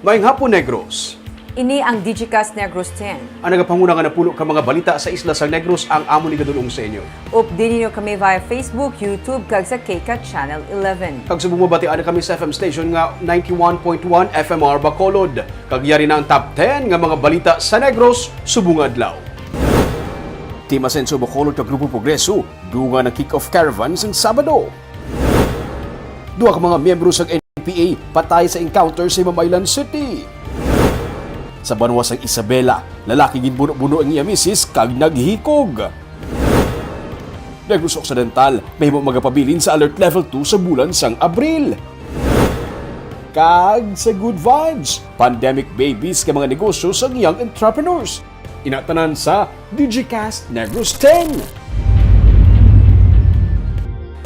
Maayong hapon, Negros. Ini ang Digicast Negros 10. Ang nagapanguna nga napuno ka mga balita sa isla sa Negros ang amo ni gadulong sa inyo. Update niyo kami via Facebook, YouTube, kag sa KCAT Channel 11. Kag sa bumabatian kami sa FM station nga 91.1 FMR Bacolod. Kag yari na ang top 10 nga mga balita sa Negros subong adlaw. Team Asenso Bacolod kag Grupo Progreso dunga ng kick-off caravan sang Sabado. Duha ka mga miyembro sa NPA patay sa encounter sa Mamaylan City. Sa banwa sang Isabela, lalaki ginbuno-buno ang iya misis kag naghikog. Negros Occidental, mahimo magapabilin sa alert level 2 sa bulan sang Abril. Kag sa Good Vibes, pandemic babies ka mga negosyo sa young entrepreneurs. Inatanan sa Digicast Negros 10.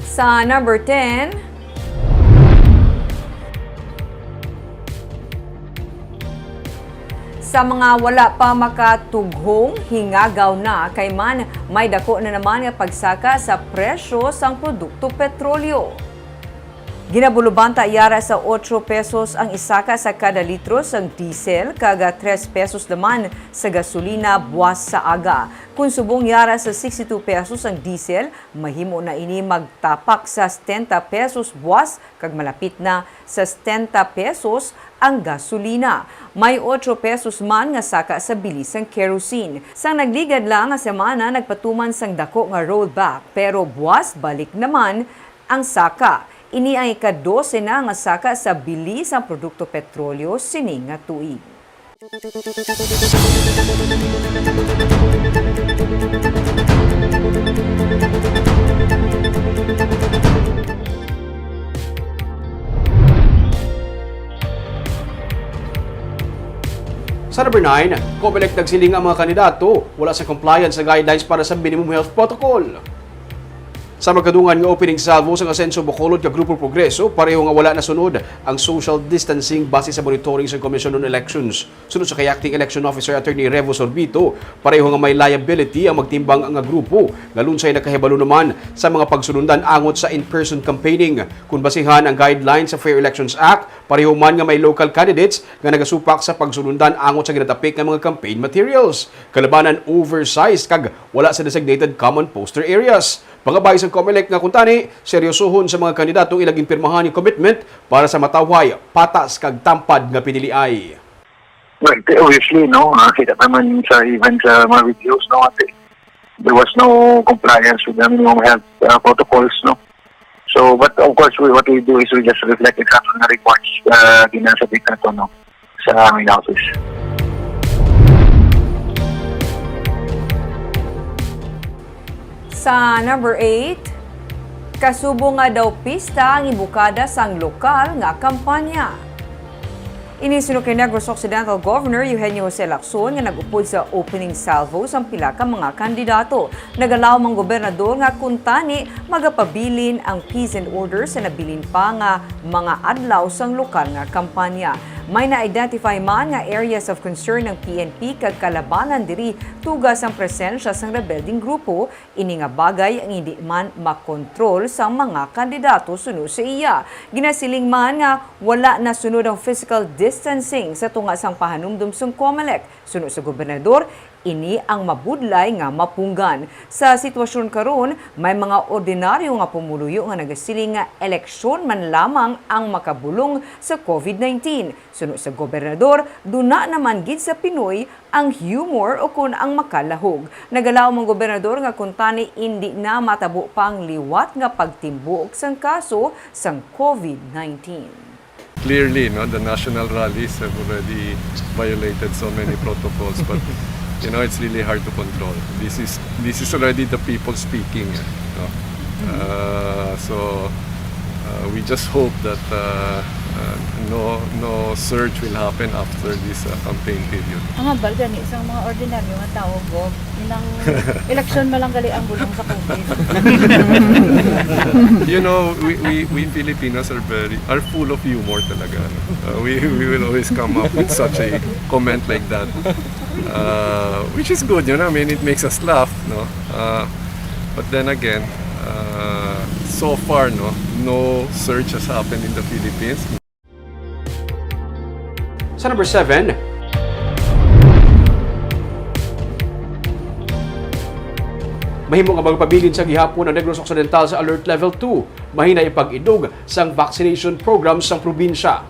Sa number 10, sa mga wala pa makatughong, hingagaw na kay man may dako na naman nga pagsaka sa presyo sang produkto petrolyo. Ginabulubanta yara sa 8 pesos ang isaka sa kada litro sang diesel, kaga 3 pesos naman sa gasolina buwas sa aga. Kung subong yara sa 62 pesos ang diesel, mahimo na ini magtapak sa 70 pesos buwas, kag malapit na sa 70 pesos ang gasolina. May 8 pesos man nga saka sa bilis ang kerosene. Sang nagligad lang nga semana, nagpatuman sang dako nga rollback, pero buwas balik naman ang saka. Ini ang ika-12 na nga saka sa bilis ang produkto petrolyo sining nga tuig. Sa number 9, COMELEC nagsiling ang mga kandidato wala sa compliance sa guidelines para sa minimum health protocol. Sa magkadungan nga opening salvo sa Asenso Bacolod kag Grupo Progreso, pareho nga wala na sunod ang social distancing base sa monitoring sa Commission on Elections. Sunod sa kay Acting Election Officer Attorney Revo Sorbito, pareho nga may liability ang magtimbang nga grupo. Galunsay nakahibalo naman sa mga pagsunundan angot sa in-person campaigning. Kung basihan ang guidelines sa Fair Elections Act, pareho man nga may local candidates nga nagasupak sa pagsunundan angot sa ginatapik nga mga campaign materials. Kalabanan oversized kag wala sa designated common poster areas. Pangabay sa COMELEC nga kuntani, seryosohon sa mga kandidatong ilaging pirmahan yung commitment para sa matawhay, patas kag tampad nga piniliay. Well, obviously, no, kita naman sa even sa mga videos, no, there was no compliance with the minimum health protocols, no. So, but of course, what we do is we just reflect it on the reports ginasabit na to, no, sa aming office. Sa number 8, kasubo nga daw pista ang ibukada sang lokal nga kampanya. Inisunod kay Negros Occidental Governor Eugenio Jose Lacson nga nag-upod sa opening salvo sang pila ka mga kandidato. Nagalaw mang gobernador nga kuntani magapabilin ang peace and order sa nabilin pa nga mga adlaw sang lokal nga kampanya. May na-identify man nga areas of concern ng PNP kag kalabanan diri tugas ang presensya sang rebelding grupo, ini nga bagay ang hindi man makontrol sa mga kandidato sunod sa iya. Ginasiling man nga wala na sunod ang physical distancing sa tunga sang pahanumdum sang COMELEC. Sunod sa gobernador, ini ang mabudlay nga mapunggan. Sa sitwasyon karon, may mga ordinaryo nga pumuluyo nga nagasiling nga eleksyon man lamang ang makabulong sa COVID-19. Sunod sa gobernador, duna naman gid sa Pinoy ang humor o kun ang makalahog. Nagalaw ang gobernador nga kuntani hindi na matabo pang liwat nga pagtimbuok sang kaso sang COVID-19. Clearly, no, the national rallies have already violated so many protocols, but you know, it's really hard to control. This is already the people speaking. No? So we just hope that no surge will happen after this campaign period. Ang hambal gani sa mga ordinaryo nga tao, Bob, ilang eleksyon malang gali ang bulong sa COVID. You know, we Filipinos are full of humor talaga. We will always come up with such a comment like that, which is good. You know, I mean, it makes us laugh, no. But then again, so far, no surge has happened in the Philippines. Sa number 7, mahimo nga magpabilin sa gihapon ang Negros Occidental sa Alert Level 2. Mahina ipag-idog sang vaccination program sang probinsya.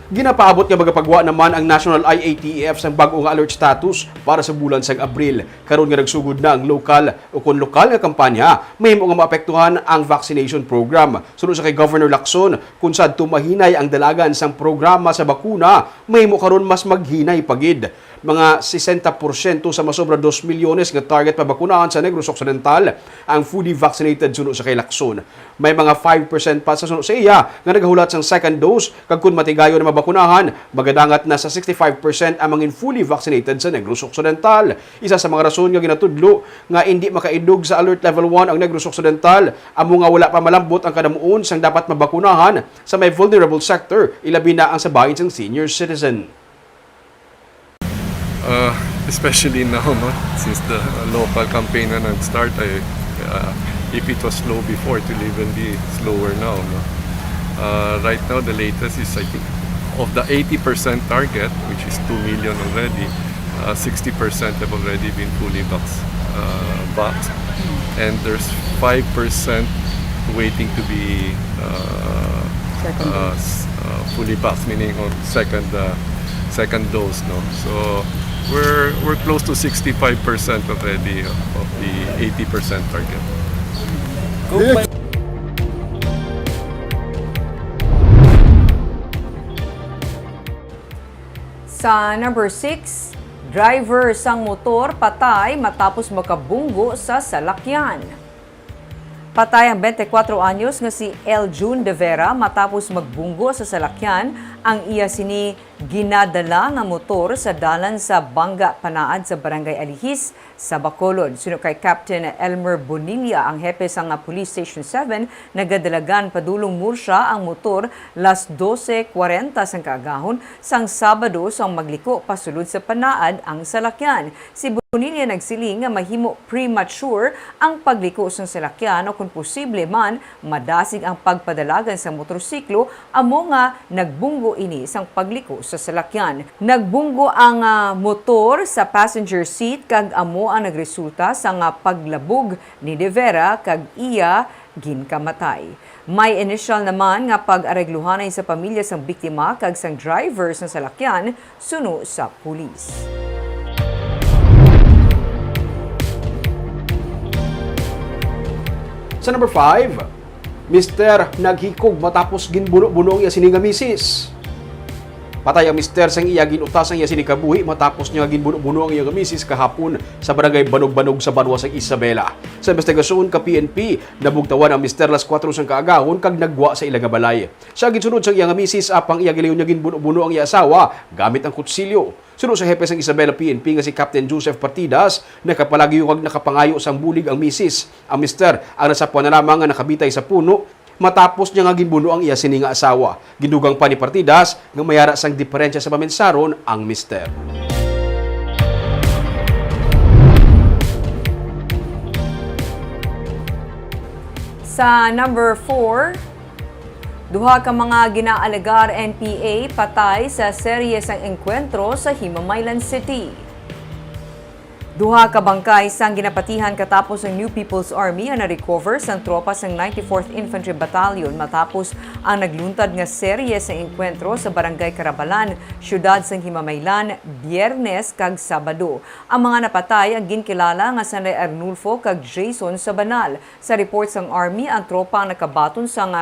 Ginapaabot nga magapagwa naman ang National IATF sang bag-o nga alert status para sa bulan sang Abril. Karon nga nagsugod na ang lokal nga kampanya, mahimo nga maapektuhan ang vaccination program. Sunod sa kay Governor Lacson, kung sadto mahinay ang dalagan sang programa sa bakuna, mahimo karon mas maghinay pagid. Mga 60% sa masobra 2 milyones nga target pabakunahan sa Negros Occidental ang fully vaccinated sunod sa kay Lacson. May mga 5% pa sa sunod sa iya nga nagahulat sang second dose kag kun matigayon na mabakunahan, magadangat na sa 65% ang mga fully vaccinated sa Negros Occidental. Isa sa mga rason nga ginatudlo nga hindi makaidog sa Alert Level 1 ang Negros Occidental, amo nga wala pa malambot ang kadamuon sang dapat mabakunahan sa may vulnerable sector, ilabi na ang sa bahin sang senior citizen. Especially now, no? Since the local campaign na nag-start, if it was slow before, it will even be slower now. No? Right now, the latest is, I think, of the 80% target, which is 2 million already, 60% have already been fully vaxxed. And there's 5% waiting to be fully vaxxed, meaning on second dose. No? So we're close to 65% already of the 80% target. Sa number 6, driver sang motor patay matapos makabunggo sa salakyan. Patay ang 24 anyos nga si Eljun De Vera matapos magbunggo sa salakyan ang iya sini ginadala nga motor sa dalan sa Bangga Panaad sa Barangay Alihis sa Bacolod. Suno kay Captain Elmer Bonilla, ang hepe sa nga Police Station 7, nagadalagan padulong Mursya ang motor las 12:40 sang kaagahon sang Sabado sang magliko pasulod sa Panaad ang salakyan. Si Bonilla nagsiling nga mahimo premature ang pagliko sang salakyan o kung posible man madasig ang pagpadalagan sa motorsiklo amo nga nagbunggo ini sang pagliko sa salakyan. Nagbunggo ang motor sa passenger seat kag amo ang nagresulta sa nga paglabog ni De Vera kag iya ginkamatay. May initial naman nga pag-aregluhanay sa pamilya sang biktima kag sang driver sang salakyan suno sa pulis. Sa number 5, Mr. naghikog matapos ginbuno-buno ang iya sininga misis. Patay ang mister sang iya ginutas ang iya sinikabuhi matapos niya ginbuno-buno ang iya misis kahapon sa barangay Banog-Banog sa Banwa sang Isabela. Sa investigasyon ka PNP, nabugtawan ang mister las 4 sang kaagahon kag nagwa sa ilang balay. Sa ginsunod sang iya misis apang iya gilayon niya ginbuno-buno ang iya asawa gamit ang kutsilyo. Sunod sa hepe sang Isabela PNP nga si Captain Joseph Partidas, nakapalagi yung nakapangayo sang bulig ang misis. Ang mister ang nasapwa na lamang nga nakabitay sa puno matapos niya nga ginbuno ang iya sini nga asawa. Gidugang pa ni Partidas nga mayara sang diferensya sa pamensaron ang mister. Sa number 4, duha ka mga ginaalegar NPA patay sa serye sang engkwentro sa Himamaylan City. Duha ka bangkay sang ginapatihan katapos ang New People's Army ang na-recover sang tropa sang 94th Infantry Battalion matapos ang nagluntad nga serye sa engkwentro sa Barangay Carabalan, siyudad sang Himamaylan, Biyernes kag Sabado. Ang mga napatay ang ginkilala nga Sanay Arnulfo kag Jason Sabanal. Sa report sang Army, ang tropa ang nakabaton sang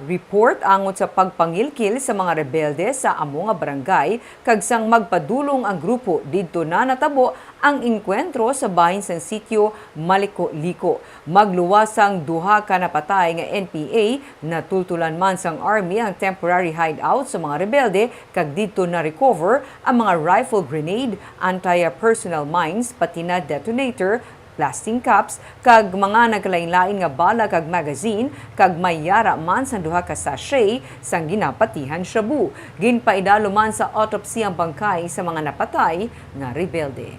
report angot sa pagpangilkil sa mga rebelde sa amo nga barangay kag sang magpadulong ang grupo didto na natabo ang engkwentro sa bahin sang sitio Maliko-Liko. Magluwas sang duha ka napatay nga NPA, natultulan man sang Army ang temporary hideout sa mga rebelde kag didto na recover ang mga rifle grenade, anti-personnel mines, pati na detonator, plastic caps, kag mga nagkalain-lain nga bala kag magazine, kag mayara man sa duha ka sachet sang ginapatihan shabu. Ginpaidalo man sa autopsy ang bangkay sa mga napatay nga rebelde.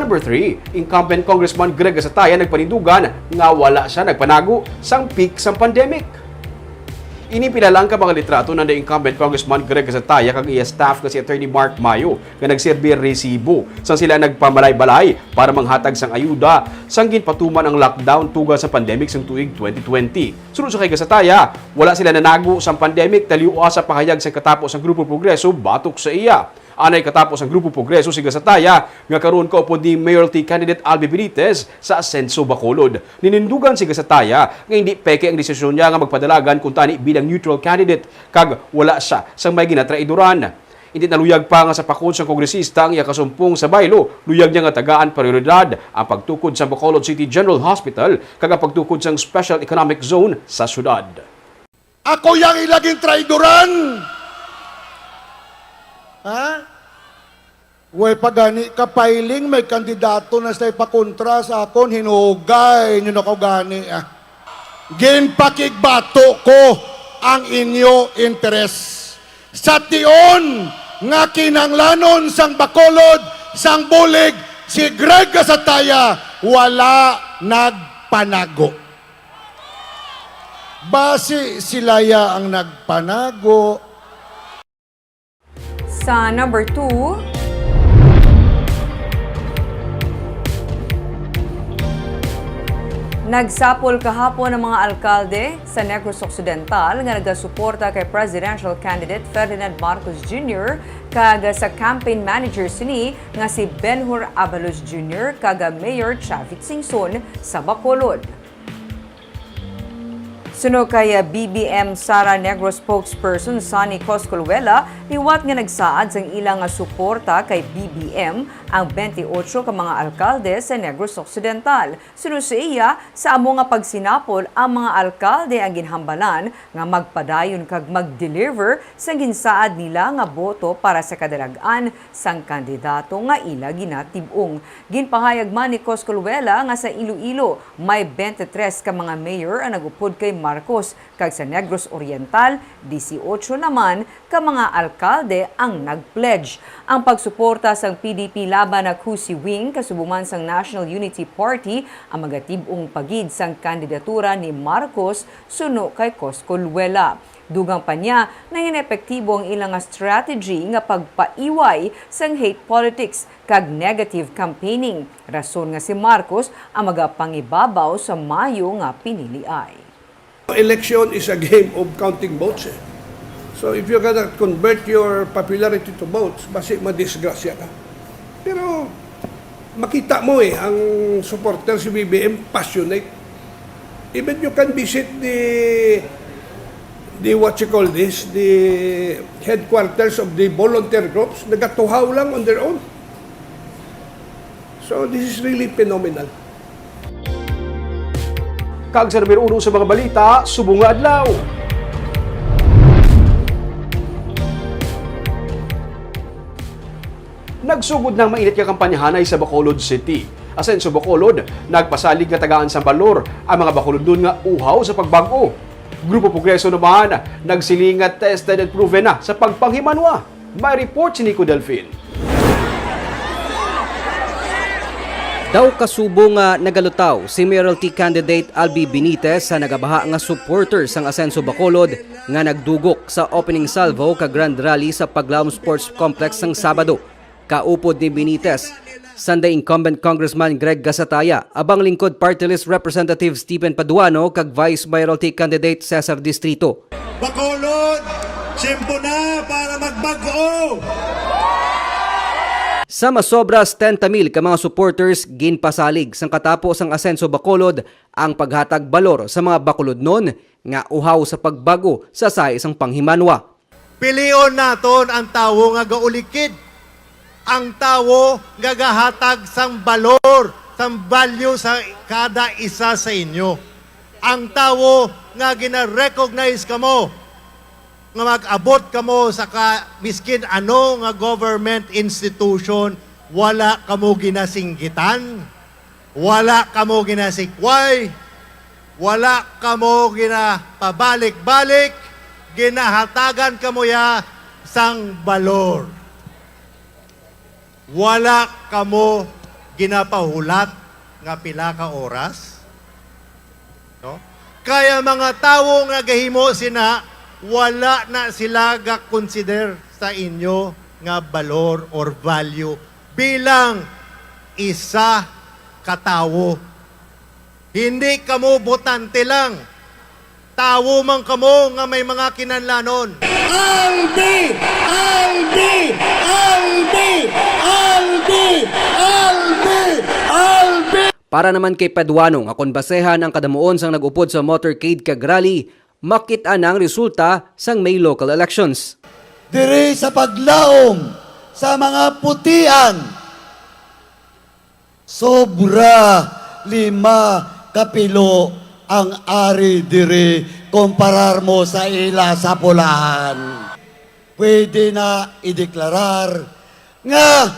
number 3, incumbent Congressman Greg Gasataya nagpanindugan nga wala siya nagpanago sang peak sang pandemic. Inipilalang ka mga litrato ng incumbent Congressman Greg Gasataya kag iya staff nga si Attorney Mark Mayo nga nagserbi resibo sang sila nagpamalay-balay para manghatag sang ayuda sang ginpatuman ang lockdown tugal sa pandemic sang tuig 2020. Sunod sa kay Gasataya, wala sila nanago sang pandemic taliwa sa pahayag sang katapos ang Grupo Progreso batok sa iya. Anay katapos ang Grupo Progreso si Gasataya nga karon kaupod ni mayoralty candidate Albi Benitez sa Asenso, Bacolod. Ninindugan si Gasataya nga hindi peke ang desisyon niya nga magpadalagan kung tani bilang neutral candidate kag wala siya sa may ginatraidoran. Hindi naluyag pa nga sa pakon sa kongresista ang iya kasumpong sa baylo, luyag niya nga tagaan prioridad ang pagtukod sa Bacolod City General Hospital kag ang pagtukod sa Special Economic Zone sa syudad. Ako yang ilaging traidoran! Ha? Way pagani kapailing may kandidato na sa ipakontra sa akon hinugay nyo na ko gani. Ginpakigbato ko ang inyo interes. Sa tion nga kinanglanon sang Bacolod, sang bulig, si Greg Gasataya wala nagpanago. Basi silaya ang nagpanago. Sa number 2, nagsapol kahapon ang mga alkalde sa Negros Occidental nga nagasuporta kay presidential candidate Ferdinand Marcos Jr. kag sa campaign manager sini nga si Benhur Abalos Jr. kag Mayor Chavit Singson sa Bacolod. Suno kay BBM Sara Negros spokesperson Sonny Coscolluela, liwat nga nagsaad sang ilang nga suporta kay BBM ang 28 ka mga alkalde sa Negros Occidental. Suno sa iya, sa amo nga pagsinapol ang mga alkalde ang ginhambalan nga magpadayon kag mag-deliver sa ginsaad nila nga boto para sa kadalagan sang kandidato nga ila ginatibong. Ginpahayag man ni Coscolluela nga sa Iloilo may 23 ka mga mayor ang nagupod kay Marcos kag sa Negros Oriental 18 naman ka mga alkalde ang nagpledge. Ang pagsuporta sang PDP laban na Kusi Wing kasubuman sang National Unity Party ang magatibong pagid sang kandidatura ni Marcos suno kay Coscolluela. Dugang pa niya na inepektibo ang ilang strategy nga pagpaiway sang hate politics kag negative campaigning. Rason nga si Marcos ang magapangibabaw sa Mayo nga piniliay. Election is a game of counting votes. So if you cannot convert your popularity to votes, basi madisgrasya ka. Pero makita mo ang supporter si BBM passionate. Even you can visit the what you call this, the headquarters of the volunteer groups, nagatuhaw lang on their own. So this is really phenomenal. Kag sa numero 1 sa mga balita, subong nga adlaw. Nagsugod ng mainit nga kampanyahanay sa Bacolod City. Asenso Bacolod, nagpasalig nga tagaan sa balor ang mga Bacolodon nga uhaw sa pagbago. Grupo Progreso naman, nagsiling nga tested and proven na sa pagpanghimanwa. May report si Nico Delfin. Daw kasubo nga nagalutaw si mayoralty candidate Albi Benitez sa nagabaha nga supporters sang Asenso Bacolod nga nagdugok sa opening salvo ka grand rally sa Paglaom Sports Complex sang Sabado. Kaupod ni Benitez, Sunday incumbent Congressman Greg Gasataya, abang lingkod party list Representative Stephen Paduano kag Vice Mayoralty candidate Cesar Distrito. Bacolod, tiyempo na para magbago! Sa masobras 10,000 ka mga supporters ginpasalig sang katapos ang Asenso Bacolod ang paghatag balor sa mga Bacolodnon nga uhaw sa pagbago sa isang panghimanwa. Pilion naton ang tawo nga gaulikid. Ang tawo nga gahatag sang balor, sang value sa kada isa sa inyo. Ang tawo nga gina-recognize kamo nga mag-abot kamo sa miskin ano nga government institution, wala kamo ginasinggitan, wala kamo ginasikway, wala kamo ginapabalik-balik, ginahatagan kamo ya sang balor. Wala kamo ginapahulat nga pila ka oras. No? Kaya mga tawo nga gahimo sina, wala na sila ga-consider sa inyo nga valor or value bilang isa katawo. Hindi kamo botante lang. Tawo man kamo nga may mga kinanlanon. Albi! Albi! Albi! Albi! Albi! Albi! Para naman kay Paduano nga konbasehan ang kadamuon sang nag-upod sa motorcade kag rally, makita na ang resulta sang May local elections. Diri sa paglaom sa mga putian, sobra 5 kapilo ang ari diri komparar mo sa ila sa pulahan. Pwede na ideklarar nga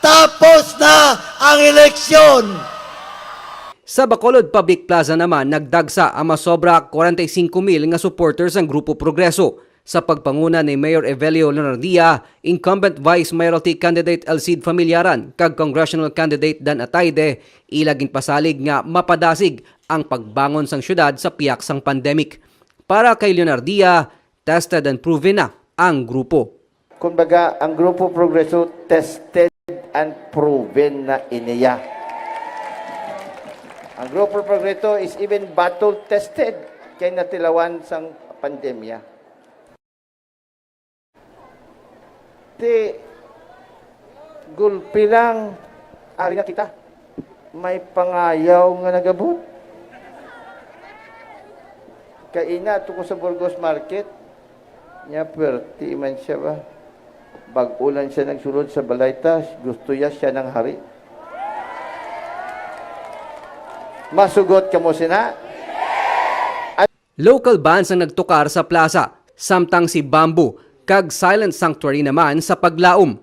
tapos na ang eleksyon. Sa Bacolod Public Plaza naman, nagdagsa ang masobra 45,000 nga supporters ang Grupo Progreso. Sa pagpanguna ni Mayor Evelio Leonardia, incumbent Vice Mayoralty candidate Elcid Familiaran kag congressional candidate Dan Atayde, ilaging pasalig nga mapadasig ang pagbangon sang syudad sa piyak sang pandemic. Para kay Leonardia, tested and proven na ang grupo. Kumbaga, ang Grupo Progreso tested and proven na iniya. Ang Grupo Progreso is even battle tested kay natilawan sang pandemya. Di gulpi lang ari nga kita. May pangayaw nga nagabot. Kaina to ko sa Burgos Market. Nya perti man siya ba. Bag-ulan siya nagsulod sa Balaytas, gusto siya ng hari. Masugot ka mo sina? Local bands ang nagtukar sa plaza, samtang si Bamboo kag Silent Sanctuary naman sa paglaom.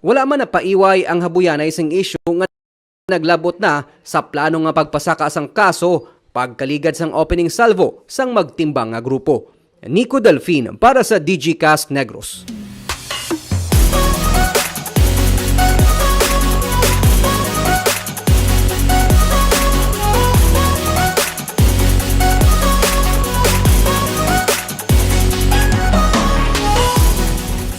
Wala man na paiway ang habuyanay sing issue nga naglabot na sa plano nga pagpasaka sang kaso pagkaligad sang opening salvo sang magtimbang nga grupo. Nico Delfin para sa DGCast Negros.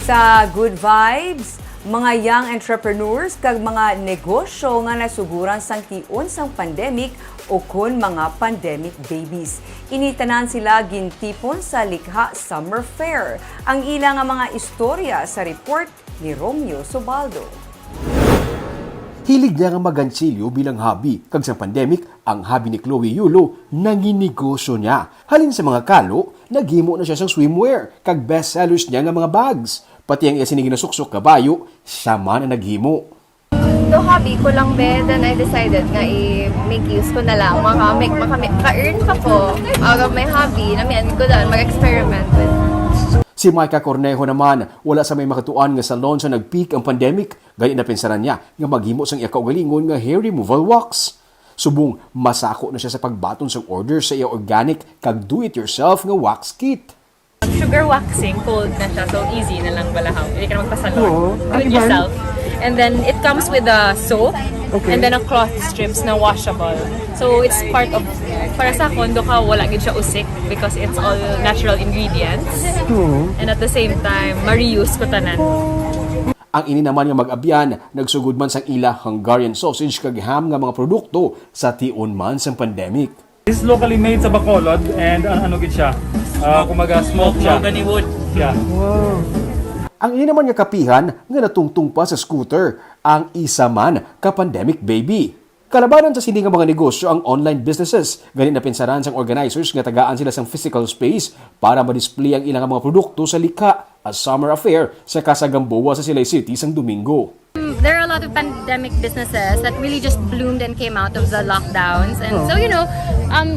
Sa Good Vibes, mga young entrepreneurs kag mga negosyo nga nasuguran sang tiun sang pandemic o kun mga pandemic babies. Initanan sila gintipon sa Likha Summer Fair. Ang ilang nga mga istorya sa report ni Romeo Sobaldo. Hilig niya nga magantsilyo bilang hobby. Kag sa pandemic, ang hobby ni Chloe Yulo nanginegosyo niya. Halin sa mga kalo, naghimo na siya sa swimwear. Kag bestsellers niya nga mga bags. Pati ang iya siniginasusok kabayo, siya man ang naghimo. So hobby ko lang be, then I decided nga i-make use ko na lang. Maka-earn pa ko out of my hobby. Namian ko doon, mag-experiment with. Si Micah Cornejo naman, wala sa may makatuan nga salon sa nag-peak ang pandemic. Gani na pinsaran niya nga maghimo sang iya kaugalingon nga hair removal wax. Subong, masako na siya sa pagbaton sa order sa iya organic kag do-it-yourself nga wax kit. Sugar waxing, cold na siya, so easy na lang balahaw. Hindi ka na magpasalon. Do it yourself. And then it comes with a soap and then a cloth strips na washable. So it's part of, para sa kondo ka, wala gid siya usik because it's all natural ingredients. And at the same time, ma-reuse ko tanan. Ang ini naman nga mag-abyan, nagsugod man sang ila Hungarian sausage kag ham nga mga produkto sa tiun man sang pandemic. This is locally made sa Bacolod and ano gid siya? Kumaga smoke siya. Wood. Yeah. Wow. Ang ini naman nga kapihan nga natungtung pa sa scooter, ang isa man ka-pandemic baby. Kalabanan sa sini nga mga negosyo ang online businesses. Ganit na pinsaran sang organizers nga tagaan sila sang physical space para ma-display ang ilang mga produkto sa Likha, a summer affair sa Casagamboa sa Silay City sang Domingo. There are a lot of pandemic businesses that really just bloomed and came out of the lockdowns. And so,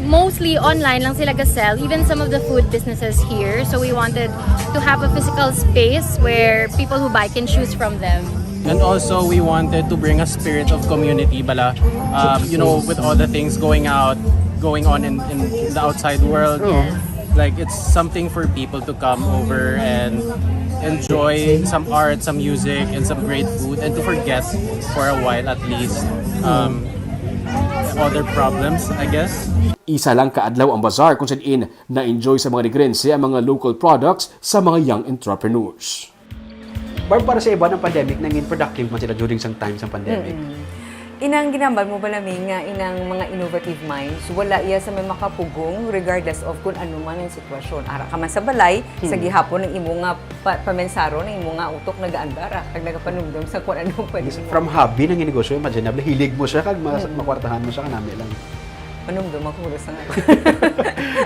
mostly online lang sila gasell, even some of the food businesses here. So we wanted to have a physical space where people who buy can choose from them. And also we wanted to bring a spirit of community bala. With all the things going on in the outside world. Like it's something for people to come over and enjoy some art, some music, and some great food, and to forget for a while at least other problems, I guess. Isa lang kaadlaw ang bazaar kung saan na-enjoy sa mga negrense ang mga local products sa mga young entrepreneurs. Barb, para sa iba ng pandemic, naging productive man sila during some time sa pandemic. Inang ginambal mo ba namin nga inang mga innovative minds, wala iya sa may makapugong regardless of kung ano man yung sitwasyon. Ara ka man sa balay, sa gihapon ng imo nga pamensaro, ng imo nga utok nagaandara, kag nagapanumdum sa kung ano pwede mo. From hobby ng negosyo, imaginable, hilig mo siya, kag makwartahan mo siya, kanami lang. Panumdum ako sa nga.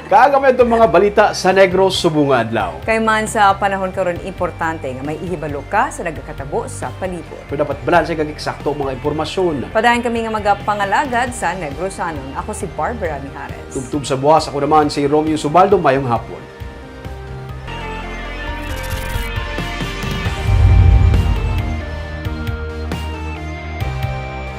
Kagamay itong mga balita sa Negros Subunga Adlaw. Kay man sa panahon karon importante nga may ihibalo ka sa nagakatabo sa palibot. Pero dapat balanse kag eksakto mga impormasyon. Padayon kami nga magapangalagad sa Negrosanon. Ako si Barbara Mijares. Tubtub sa buwas, ako naman si Romeo Subaldo, mayong hapon.